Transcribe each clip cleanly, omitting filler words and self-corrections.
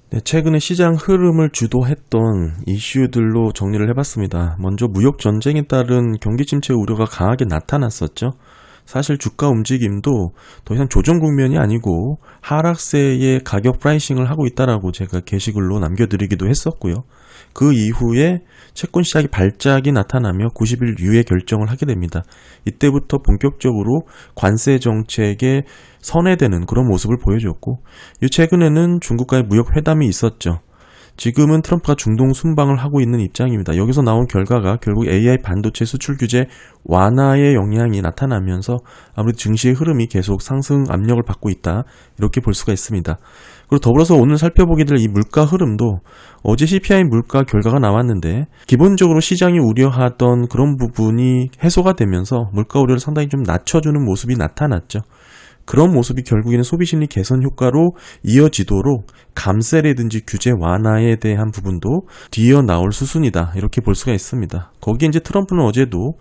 네, 최근에 시장 흐름을 주도했던 이슈들로 정리를 해봤습니다. 먼저 무역 전쟁에 따른 경기 침체 우려가 강하게 나타났었죠. 사실 주가 움직임도 더 이상 조정 국면이 아니고 하락세의 가격 프라이싱을 하고 있다라고 제가 게시글로 남겨드리기도 했었고요. 그 이후에 채권 시장의 발작이 나타나며 90일 유예 결정을 하게 됩니다. 이때부터 본격적으로 관세 정책에 선회되는 그런 모습을 보여줬고, 최근에는 중국과의 무역 회담이 있었죠. 지금은 트럼프가 중동 순방을 하고 있는 입장입니다. 여기서 나온 결과가 결국 AI 반도체 수출 규제 완화의 영향이 나타나면서 아무래도 증시의 흐름이 계속 상승 압력을 받고 있다, 이렇게 볼 수가 있습니다. 그리고 더불어서 오늘 살펴보게 될 이 물가 흐름도 어제 CPI 물가 결과가 나왔는데 기본적으로 시장이 우려하던 그런 부분이 해소가 되면서 물가 우려를 상당히 좀 낮춰주는 모습이 나타났죠. 그런 모습이 결국에는 소비심리 개선 효과로 이어지도록 감세라든지 규제 완화에 대한 부분도 뒤이어 나올 수순이다, 이렇게 볼 수가 있습니다. 거기에 이제 트럼프는 어제도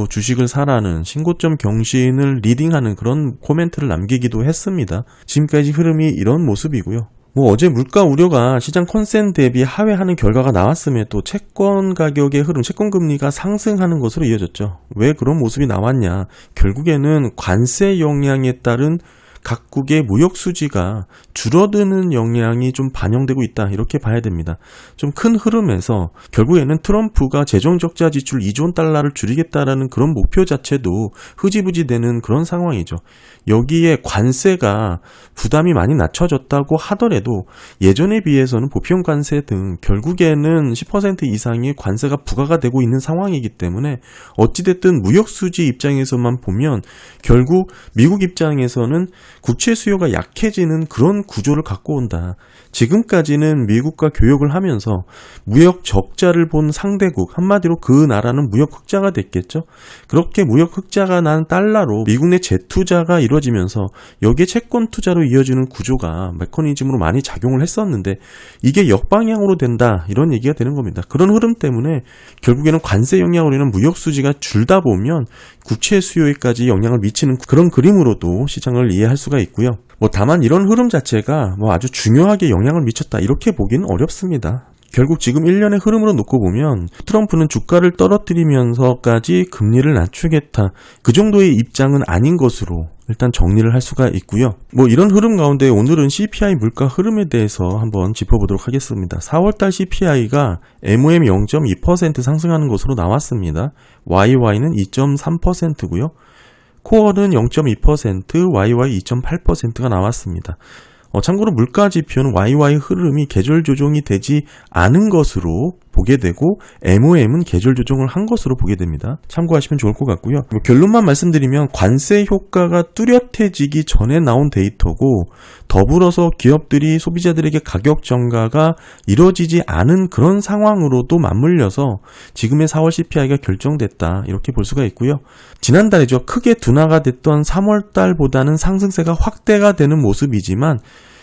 주식을 사라는 신고점 경신을 리딩하는 그런 코멘트를 남기기도 했습니다. 지금까지 흐름이 이런 모습이고요. 어제 물가 우려가 시장 컨센 대비 하회하는 결과가 나왔음에도 채권 가격의 흐름, 채권 금리가 상승하는 것으로 이어졌죠. 왜 그런 모습이 나왔냐? 결국에는 관세 영향에 따른 각국의 무역 수지가 줄어드는 영향이 좀 반영되고 있다, 이렇게 봐야 됩니다. 좀 큰 흐름에서 결국에는 트럼프가 재정 적자 지출 2조 달러를 줄이겠다라는 그런 목표 자체도 흐지부지 되는 그런 상황이죠. 여기에 관세가 부담이 많이 낮춰졌다고 하더라도 예전에 비해서는 보편 관세 등 결국에는 10% 이상의 관세가 부과가 되고 있는 상황이기 때문에 어찌됐든 무역 수지 입장에서만 보면 결국 미국 입장에서는 국채 수요가 약해지는 그런 구조를 갖고 온다. 지금까지는 미국과 교역을 하면서 무역 적자를 본 상대국, 한마디로 그 나라는 무역 흑자가 됐겠죠. 그렇게 무역 흑자가 난 달러로 미국 내 재투자가 이루어지면서 여기에 채권 투자로 이어지는 구조가 메커니즘으로 많이 작용을 했었는데 이게 역방향으로 된다, 이런 얘기가 되는 겁니다. 그런 흐름 때문에 결국에는 관세 영향으로 인한 무역 수지가 줄다 보면 국채 수요에까지 영향을 미치는 그런 그림으로도 시장을 이해할 수가 있고요. 다만 이런 흐름 자체가 아주 중요하게 영향을 미쳤다, 이렇게 보기는 어렵습니다. 결국 지금 1년의 흐름으로 놓고 보면 트럼프는 주가를 떨어뜨리면서까지 금리를 낮추겠다, 그 정도의 입장은 아닌 것으로 일단 정리를 할 수가 있고요. 이런 흐름 가운데 오늘은 CPI 물가 흐름에 대해서 한번 짚어보도록 하겠습니다. 4월달 CPI가 MOM 0.2% 상승하는 것으로 나왔습니다. YY는 2.3%고요. 코어는 0.2%, YY 2.8%가 나왔습니다. 참고로 물가 지표는 YY 흐름이 계절 조정이 되지 않은 것으로 보게 되고 MOM은 계절 조정을 한 것으로 보게 됩니다. 참고하시면 좋을 것 같고요. 결론만 말씀드리면 관세 효과가 뚜렷해지기 전에 나온 데이터고, 더불어서 기업들이 소비자들에게 가격 전가가 이루어지지 않은 그런 상황으로도 맞물려서 지금의 4월 CPI가 결정됐다, 이렇게 볼 수가 있고요. 지난달에죠, 크게 둔화가 됐던 3월달보다는 상승세가 확대가 되는 모습이지만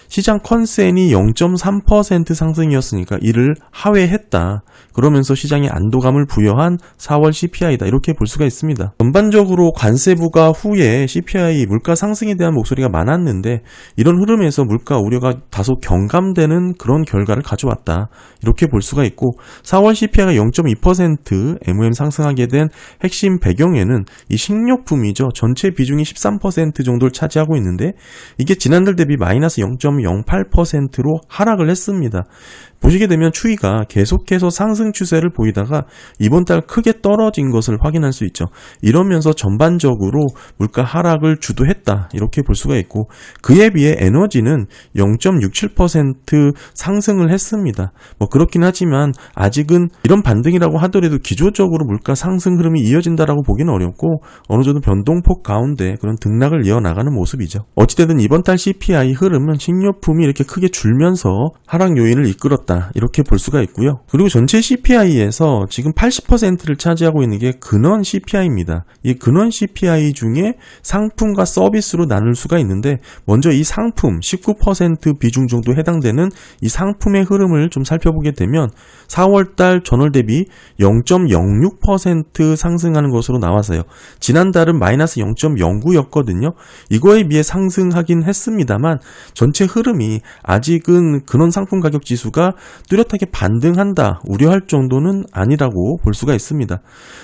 시장 컨센이 0.3% 상승이었으니까 이를 하회했다. 그러면서 시장에 안도감을 부여한 4월 CPI다, 이렇게 볼 수가 있습니다. 전반적으로 관세 부과 후에 CPI 물가 상승에 대한 목소리가 많았는데 이런 흐름에서 물가 우려가 다소 경감되는 그런 결과를 가져왔다, 이렇게 볼 수가 있고, 4월 CPI가 0.2% MOM 상승하게 된 핵심 배경에는 이 식료품이죠. 전체 비중이 13% 정도를 차지하고 있는데 이게 지난달 대비 마이너스 0.08%로 하락을 했습니다. 보시게 되면 추이가 계속해서 상승 추세를 보이다가 이번 달 크게 떨어진 것을 확인할 수 있죠. 이러면서 전반적으로 물가 하락을 주도했다, 이렇게 볼 수가 있고, 그에 비해 에너지는 0.67% 상승을 했습니다. 그렇긴 하지만 아직은 이런 반등이라고 하더라도 기조적으로 물가 상승 흐름이 이어진다라고 보기는 어렵고 어느 정도 변동폭 가운데 그런 등락을 이어나가는 모습이죠. 어찌되든 이번 달 CPI 흐름은 식료품이 이렇게 크게 줄면서 하락 요인을 이끌었다, 나타났다 이렇게 볼 수가 있고요. 그리고 전체 CPI에서 지금 80%를 차지하고 있는 게 근원 CPI입니다. 이 근원 CPI 중에 상품과 서비스로 나눌 수가 있는데 먼저 이 상품 19% 비중 정도 해당되는 이 상품의 흐름을 좀 살펴보게 되면 4월달 전월 대비 0.06% 상승하는 것으로 나왔어요. 지난달은 마이너스 0.09였거든요. 이거에 비해 상승하긴 했습니다만 전체 흐름이 아직은 근원 상품 가격 지수가 뚜렷하게 반등한다, 우려할 정도는 아니라고 볼 수가 있습니다.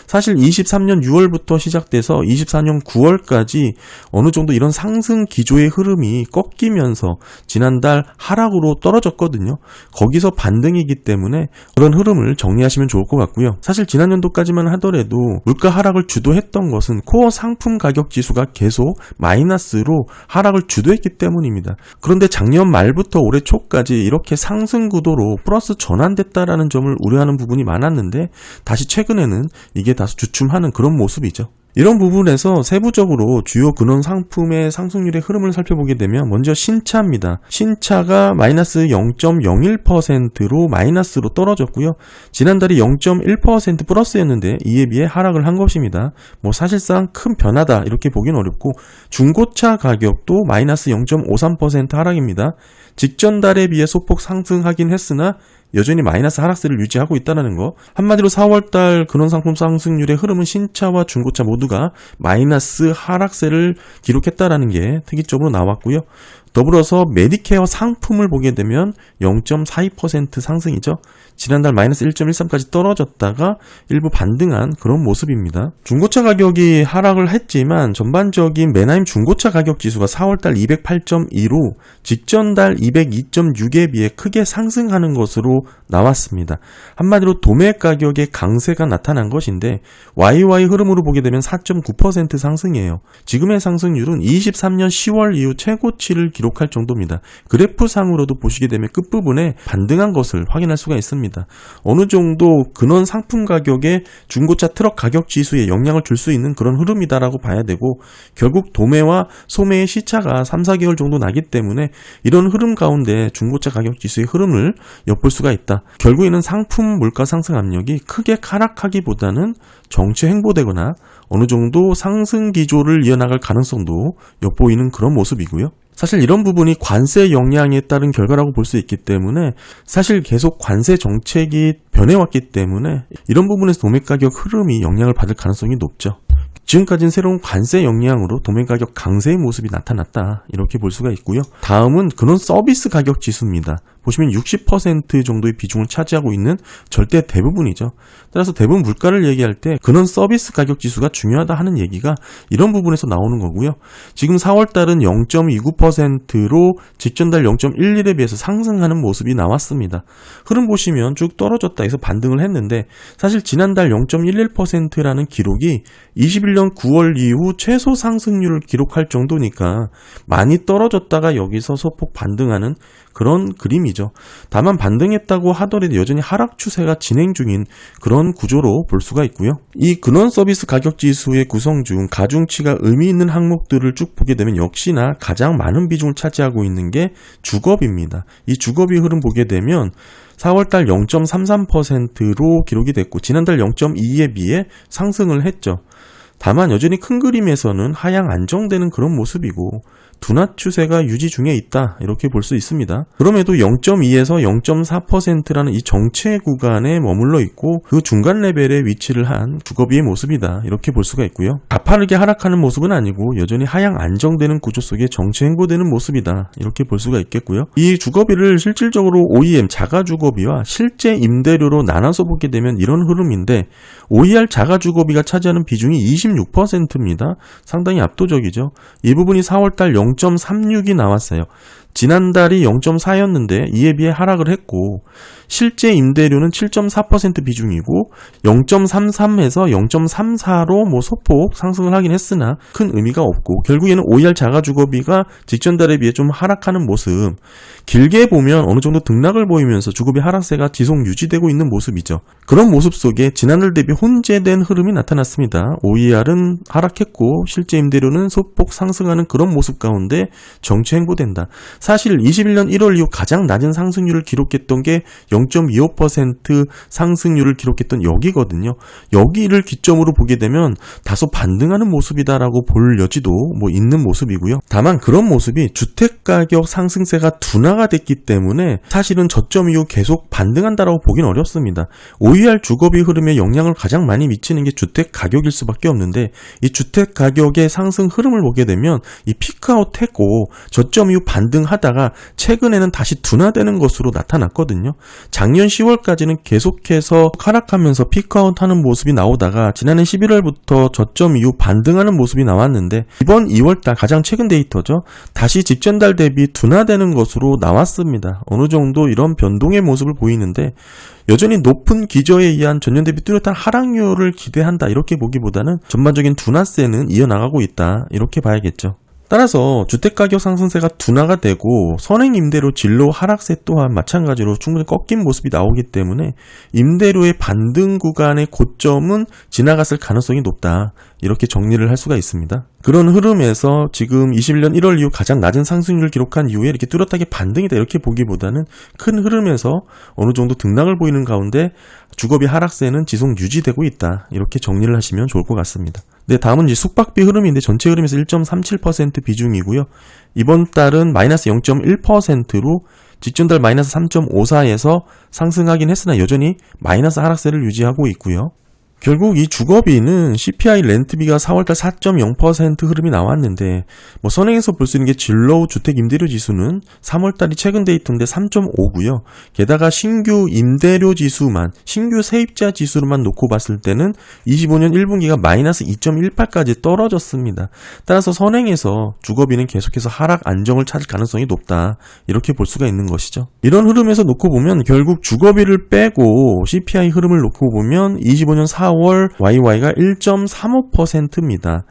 사실 23년 6월부터 시작돼서 24년 9월까지 어느 정도 이런 상승 기조의 흐름이 꺾이면서 지난달 하락으로 떨어졌거든요. 거기서 반등이기 때문에 그런 흐름을 정리하시면 좋을 것 같고요. 사실 지난 연도까지만 하더라도 물가 하락을 주도했던 것은 코어 상품 가격 지수가 계속 마이너스로 하락을 주도했기 때문입니다. 그런데 작년 말부터 올해 초까지 이렇게 상승 구도로 플러스 전환됐다라는 점을 우려하는 부분이 많았는데 다시 최근에는 이게 다소 주춤하는 그런 모습이죠. 이런 부분에서 세부적으로 주요 근원 상품의 상승률의 흐름을 살펴보게 되면 먼저 신차입니다. 신차가 마이너스 0.01%로 마이너스로 떨어졌고요. 지난달이 0.1% 플러스였는데 이에 비해 하락을 한 것입니다. 사실상 큰 변화다 이렇게 보기는 어렵고 중고차 가격도 마이너스 0.53% 하락입니다. 직전 달에 비해 소폭 상승하긴 했으나 여전히 마이너스 하락세를 유지하고 있다는 거. 한마디로 4월달 근원상품 상승률의 흐름은 신차와 중고차 모두가 마이너스 하락세를 기록했다는 게 특이점으로 나왔고요. 더불어서 메디케어 상품을 보게 되면 0.42% 상승이죠. 지난달 마이너스 1.13까지 떨어졌다가 일부 반등한 그런 모습입니다. 중고차 가격이 하락을 했지만 전반적인 맨하임 중고차 가격 지수가 4월달 208.2로 직전달 202.6에 비해 크게 상승하는 것으로 나왔습니다. 한마디로 도매 가격의 강세가 나타난 것인데 YY 흐름으로 보게 되면 4.9% 상승이에요. 지금의 상승률은 23년 10월 이후 최고치를 기록할 정도입니다. 그래프상으로도 보시게 되면 끝부분에 반등한 것을 확인할 수가 있습니다. 어느 정도 근원 상품 가격에 중고차 트럭 가격 지수에 영향을 줄 수 있는 그런 흐름이다라고 봐야 되고 결국 도매와 소매의 시차가 3, 4개월 정도 나기 때문에 이런 흐름 가운데 중고차 가격 지수의 흐름을 엿볼 수가 있다. 결국에는 상품 물가 상승 압력이 크게 하락하기보다는 정체 횡보되거나 어느 정도 상승 기조를 이어나갈 가능성도 엿보이는 그런 모습이고요. 사실 이런 부분이 관세 영향에 따른 결과라고 볼 수 있기 때문에 사실 계속 관세 정책이 변해왔기 때문에 이런 부분에서 도매 가격 흐름이 영향을 받을 가능성이 높죠. 지금까지는 새로운 관세 영향으로 도매 가격 강세의 모습이 나타났다 이렇게 볼 수가 있고요. 다음은 근원 서비스 가격 지수입니다. 보시면 60% 정도의 비중을 차지하고 있는 절대 대부분이죠. 따라서 대부분 물가를 얘기할 때 근원 서비스 가격 지수가 중요하다 하는 얘기가 이런 부분에서 나오는 거고요. 지금 4월달은 0.29%로 직전달 0.11에 비해서 상승하는 모습이 나왔습니다. 흐름 보시면 쭉 떨어졌다 해서 반등을 했는데 사실 지난달 0.11%라는 기록이 21년 9월 이후 최소 상승률을 기록할 정도니까 많이 떨어졌다가 여기서 소폭 반등하는 그런 그림이죠. 다만 반등했다고 하더라도 여전히 하락 추세가 진행 중인 그런 구조로 볼 수가 있고요. 이 근원 서비스 가격 지수의 구성 중 가중치가 의미 있는 항목들을 쭉 보게 되면 역시나 가장 많은 비중을 차지하고 있는 게 주거비입니다. 이 주거비 흐름 보게 되면 4월달 0.33%로 기록이 됐고 지난달 0.2에 비해 상승을 했죠. 다만 여전히 큰 그림에서는 하향 안정되는 그런 모습이고 둔화 추세가 유지 중에 있다 이렇게 볼 수 있습니다. 그럼에도 0.2에서 0.4%라는 이 정체 구간에 머물러 있고 그 중간 레벨에 위치를 한 주거비의 모습이다 이렇게 볼 수가 있고요. 가파르게 하락하는 모습은 아니고 여전히 하향 안정되는 구조 속에 정체 횡보되는 모습이다 이렇게 볼 수가 있겠고요. 이 주거비를 실질적으로 OEM 자가 주거비와 실제 임대료로 나눠서 보게 되면 이런 흐름인데 OER 자가 주거비가 차지하는 비중이 26%입니다. 상당히 압도적이죠. 이 부분이 4월달 0.36이 나왔어요. 지난달이 0.4였는데 이에 비해 하락을 했고 실제 임대료는 7.4% 비중이고 0.33에서 0.34로 소폭 상승을 하긴 했으나 큰 의미가 없고 결국에는 OER 자가주거비가 직전달에 비해 좀 하락하는 모습 길게 보면 어느 정도 등락을 보이면서 주거비 하락세가 지속 유지되고 있는 모습이죠. 그런 모습 속에 지난달 대비 혼재된 흐름이 나타났습니다. OER은 하락했고 실제 임대료는 소폭 상승하는 그런 모습 가운데 가운데 정체 횡보된다. 사실 21년 1월 이후 가장 낮은 상승률을 기록했던 게 0.25% 상승률을 기록했던 여기거든요. 여기를 기점으로 보게 되면 다소 반등하는 모습이다라고 볼 여지도 있는 모습이고요. 다만 그런 모습이 주택가격 상승세가 둔화가 됐기 때문에 사실은 저점 이후 계속 반등한다라고 보기는 어렵습니다. OER 주거비 흐름에 영향을 가장 많이 미치는 게 주택가격일 수밖에 없는데 이 주택가격의 상승 흐름을 보게 되면 이 피크아웃 했고 저점 이후 반등하다가 최근에는 다시 둔화되는 것으로 나타났거든요. 작년 10월까지는 계속해서 하락하면서 피크아웃하는 모습이 나오다가 지난해 11월부터 저점 이후 반등하는 모습이 나왔는데 이번 2월달 가장 최근 데이터죠. 다시 직전달 대비 둔화되는 것으로 나왔습니다. 어느 정도 이런 변동의 모습을 보이는데 여전히 높은 기저에 의한 전년 대비 뚜렷한 하락률을 기대한다 이렇게 보기보다는 전반적인 둔화세는 이어나가고 있다 이렇게 봐야겠죠. 따라서 주택가격 상승세가 둔화가 되고 선행 임대료 진로 하락세 또한 마찬가지로 충분히 꺾인 모습이 나오기 때문에 임대료의 반등 구간의 고점은 지나갔을 가능성이 높다 이렇게 정리를 할 수가 있습니다. 그런 흐름에서 지금 21년 1월 이후 가장 낮은 상승률을 기록한 이후에 이렇게 뚜렷하게 반등이다 이렇게 보기보다는 큰 흐름에서 어느 정도 등락을 보이는 가운데 주거비 하락세는 지속 유지되고 있다 이렇게 정리를 하시면 좋을 것 같습니다. 네, 다음은 이제 숙박비 흐름인데 전체 흐름에서 1.37% 비중이고요. 이번 달은 마이너스 0.1%로 직전달 마이너스 3.54에서 상승하긴 했으나 여전히 마이너스 하락세를 유지하고 있고요. 결국 이 주거비는 CPI 렌트비가 4월달 4.0% 흐름이 나왔는데 선행에서 볼 수 있는 게 진로우 주택 임대료 지수는 3월달이 최근 데이터인데 3.5고요. 게다가 신규 임대료 지수만 신규 세입자 지수로만 놓고 봤을 때는 25년 1분기가 마이너스 2.18까지 떨어졌습니다. 따라서 선행에서 주거비는 계속해서 하락 안정을 찾을 가능성이 높다 이렇게 볼 수가 있는 것이죠. 이런 흐름에서 놓고 보면 결국 주거비를 빼고 CPI 흐름을 놓고 보면 25년 4월 YY가 1.35%입니다.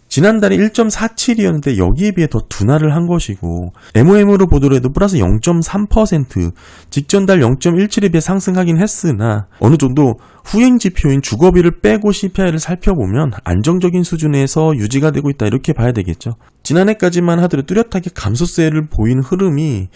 지난달에 1.47이었는데 여기에 비해 더 둔화를 한 것이고 MOM으로 보더라도 플러스 0.3% 직전달 0.17에 비해 상승하긴 했으나 어느 정도 후행지표인 주거비를 빼고 CPI를 살펴보면 안정적인 수준에서 유지가 되고 있다 이렇게 봐야 되겠죠. 지난해까지만 하더라도 뚜렷하게 감소세를 보인 흐름이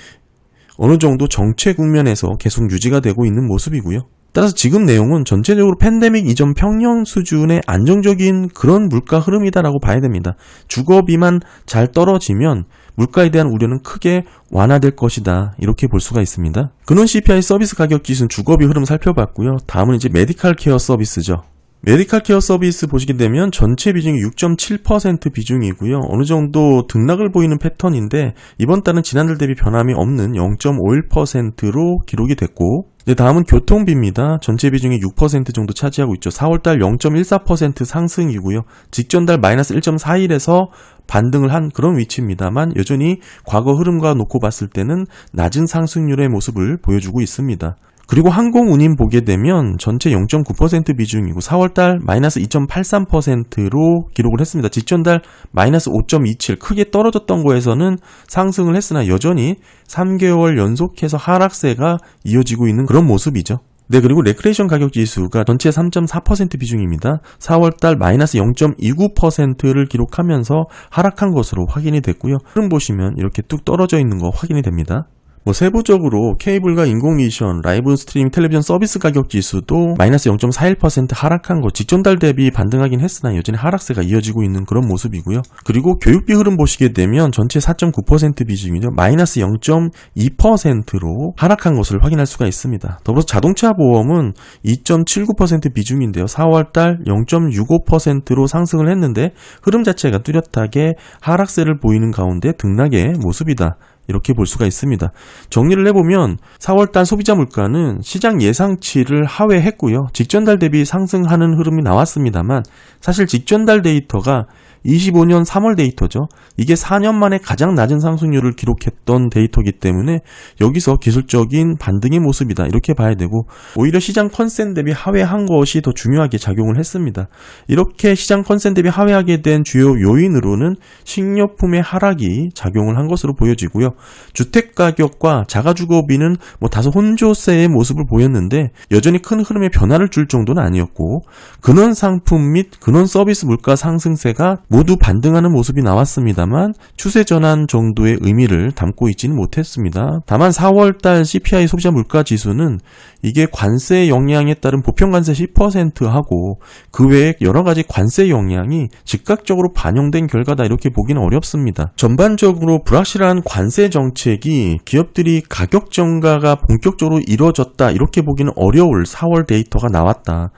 어느 정도 정체 국면에서 계속 유지가 되고 있는 모습이고요. 따라서 지금 내용은 전체적으로 팬데믹 이전 평형 수준의 안정적인 그런 물가 흐름이다라고 봐야 됩니다. 주거비만 잘 떨어지면 물가에 대한 우려는 크게 완화될 것이다 이렇게 볼 수가 있습니다. 근원 CPI 서비스 가격 지수는 주거비 흐름 살펴봤고요. 다음은 이제 메디컬 케어 서비스죠. 메디컬 케어 서비스 보시게 되면 전체 비중이 6.7% 비중이고요. 어느 정도 등락을 보이는 패턴인데 이번 달은 지난달 대비 변함이 없는 0.51%로 기록이 됐고 다음은 교통비입니다. 전체 비중이 6% 정도 차지하고 있죠. 4월달 0.14% 상승이고요. 직전달 마이너스 1.41에서 반등을 한 그런 위치입니다만 여전히 과거 흐름과 놓고 봤을 때는 낮은 상승률의 모습을 보여주고 있습니다. 그리고 항공운임 보게 되면 전체 0.9% 비중이고 4월달 마이너스 2.83%로 기록을 했습니다. 직전달 마이너스 5.27 크게 떨어졌던 거에서는 상승을 했으나 여전히 3개월 연속해서 하락세가 이어지고 있는 그런 모습이죠. 네, 그리고 레크레이션 가격 지수가 전체 3.4% 비중입니다. 4월달 마이너스 0.29%를 기록하면서 하락한 것으로 확인이 됐고요. 흐름 보시면 이렇게 뚝 떨어져 있는 거 확인이 됩니다. 세부적으로 케이블과 인공위션, 라이브 스트리밍 텔레비전 서비스 가격 지수도 마이너스 0.41% 하락한 거 직전달 대비 반등하긴 했으나 여전히 하락세가 이어지고 있는 그런 모습이고요. 그리고 교육비 흐름 보시게 되면 전체 4.9% 비중이죠. 마이너스 0.2%로 하락한 것을 확인할 수가 있습니다. 더불어서 자동차 보험은 2.79% 비중인데요. 4월달 0.65%로 상승을 했는데 흐름 자체가 뚜렷하게 하락세를 보이는 가운데 등락의 모습이다. 이렇게 볼 수가 있습니다. 정리를 해보면 4월달 소비자 물가는 시장 예상치를 하회했고요. 직전달 대비 상승하는 흐름이 나왔습니다만 사실 직전달 데이터가 25년 3월 데이터죠. 이게 4년 만에 가장 낮은 상승률을 기록했던 데이터이기 때문에 여기서 기술적인 반등의 모습이다 이렇게 봐야 되고 오히려 시장 컨센 대비 하회한 것이 더 중요하게 작용을 했습니다. 이렇게 시장 컨센 대비 하회하게 된 주요 요인으로는 식료품의 하락이 작용을 한 것으로 보여지고요. 주택가격과 자가주거비는 다소 혼조세의 모습을 보였는데 여전히 큰 흐름의 변화를 줄 정도는 아니었고 근원 상품 및 근원 서비스 물가 상승세가 모두 반등하는 모습이 나왔습니다만 추세 전환 정도의 의미를 담고 있지는 못했습니다. 다만 4월달 CPI 소비자 물가 지수는 이게 관세 영향에 따른 보편 관세 10%하고 그 외에 여러 가지 관세 영향이 즉각적으로 반영된 결과다 이렇게 보기는 어렵습니다. 전반적으로 불확실한 관세 정책이 기업들이 가격 정가가 본격적으로 이루어졌다 이렇게 보기는 어려울 4월 데이터가 나왔다.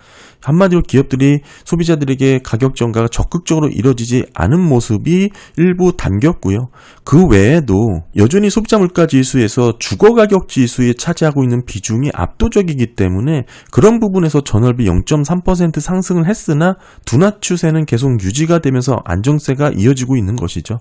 한마디로 기업들이 소비자들에게 가격 정가가 적극적으로 이뤄지지 않은 모습이 일부 담겼고요. 그 외에도 여전히 소비자 물가 지수에서 주거 가격 지수에 차지하고 있는 비중이 압도적이기 때문에 그런 부분에서 전월비 0.3% 상승을 했으나 둔화 추세는 계속 유지가 되면서 안정세가 이어지고 있는 것이죠.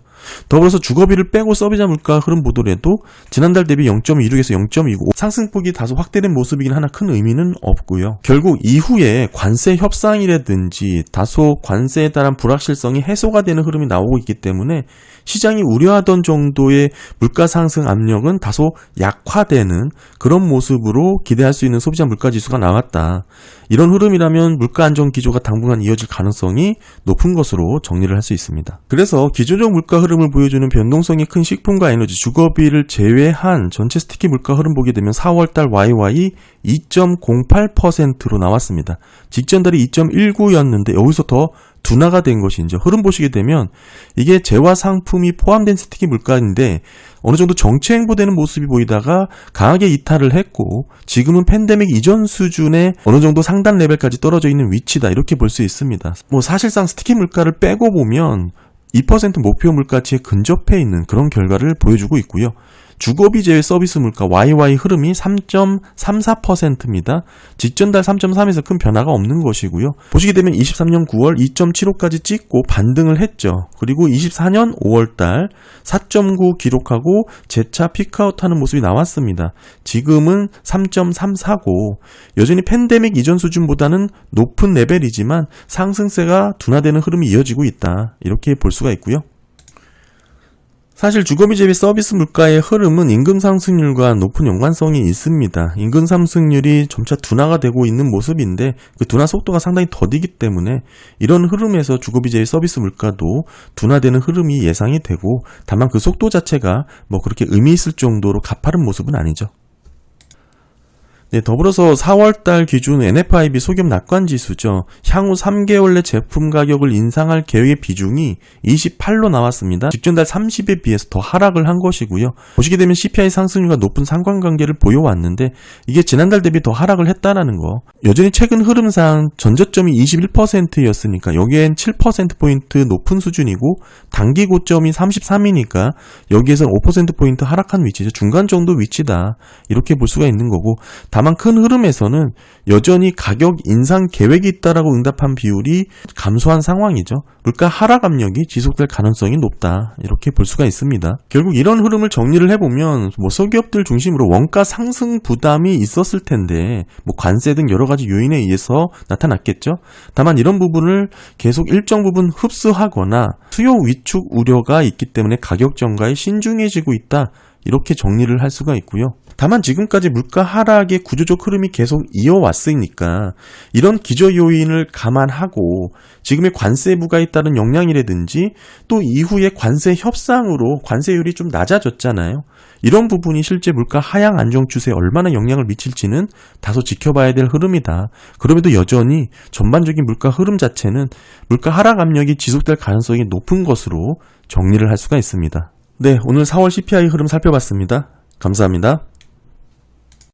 더불어서 주거비를 빼고 소비자 물가 흐름 보더라도 지난달 대비 0.26에서 0.29 상승폭이 다소 확대된 모습이긴 하나 큰 의미는 없고요. 결국 이후에 관세 협상이라든지 다소 관세에 따른 불확실성이 해소가 되는 흐름이 나오고 있기 때문에 시장이 우려하던 정도의 물가 상승 압력은 다소 약화되는 그런 모습으로 기대할 수 있는 소비자 물가 지수가 나왔다. 이런 흐름이라면 물가 안정 기조가 당분간 이어질 가능성이 높은 것으로 정리를 할 수 있습니다. 그래서 기조적 물가 흐름을 보여주는 변동성이 큰 식품과 에너지, 주거비를 제외한 전체 스티키 물가 흐름 보게 되면 4월달 YY 2.08%로 나왔습니다. 직전 달이 2.19였는데 여기서 더 둔화가 된 것이 이제 흐름 보시게 되면 이게 재화 상품이 포함된 스티키 물가인데 어느 정도 정체행보되는 모습이 보이다가 강하게 이탈을 했고 지금은 팬데믹 이전 수준의 어느 정도 상단 레벨까지 떨어져 있는 위치다 이렇게 볼 수 있습니다. 사실상 스티키 물가를 빼고 보면 2% 목표 물가치에 근접해 있는 그런 결과를 보여주고 있고요. 주거비 제외 서비스 물가 YY 흐름이 3.34%입니다. 직전달 3.3에서 큰 변화가 없는 것이고요. 보시게 되면 23년 9월 2.75까지 찍고 반등을 했죠. 그리고 24년 5월달 4.9 기록하고 재차 피크아웃하는 모습이 나왔습니다. 지금은 3.34고 여전히 팬데믹 이전 수준보다는 높은 레벨이지만 상승세가 둔화되는 흐름이 이어지고 있다. 이렇게 볼 수가 있고요. 사실 주거비 대비 서비스 물가의 흐름은 임금 상승률과 높은 연관성이 있습니다. 임금 상승률이 점차 둔화가 되고 있는 모습인데 그 둔화 속도가 상당히 더디기 때문에 이런 흐름에서 주거비 대비 서비스 물가도 둔화되는 흐름이 예상이 되고 다만 그 속도 자체가 그렇게 의미 있을 정도로 가파른 모습은 아니죠. 네, 더불어서 4월달 기준 NFIB 소기업 낙관 지수죠. 향후 3개월 내 제품 가격을 인상할 계획의 비중이 28로 나왔습니다. 직전달 30에 비해서 더 하락을 한 것이고요. 보시게 되면 CPI 상승률과 높은 상관관계를 보여왔는데 이게 지난달 대비 더 하락을 했다라는 거. 여전히 최근 흐름상 전저점이 21%였으니까 여기엔 7%포인트 높은 수준이고 단기 고점이 33이니까 여기에서는 5%포인트 하락한 위치죠. 중간 정도 위치다. 이렇게 볼 수가 있는 거고 다만 큰 흐름에서는 여전히 가격 인상 계획이 있다라고 응답한 비율이 감소한 상황이죠. 물가 하락 압력이 지속될 가능성이 높다. 이렇게 볼 수가 있습니다. 결국 이런 흐름을 정리를 해보면 소기업들 중심으로 원가 상승 부담이 있었을 텐데 관세 등 여러 가지 요인에 의해서 나타났겠죠. 다만 이런 부분을 계속 일정 부분 흡수하거나 수요 위축 우려가 있기 때문에 가격 정가에 신중해지고 있다. 이렇게 정리를 할 수가 있고요. 다만 지금까지 물가 하락의 구조적 흐름이 계속 이어왔으니까 이런 기저 요인을 감안하고 지금의 관세 부과에 따른 영향이라든지 또 이후에 관세 협상으로 관세율이 좀 낮아졌잖아요. 이런 부분이 실제 물가 하향 안정 추세에 얼마나 영향을 미칠지는 다소 지켜봐야 될 흐름이다. 그럼에도 여전히 전반적인 물가 흐름 자체는 물가 하락 압력이 지속될 가능성이 높은 것으로 정리를 할 수가 있습니다. 네, 오늘 4월 CPI 흐름 살펴봤습니다. 감사합니다.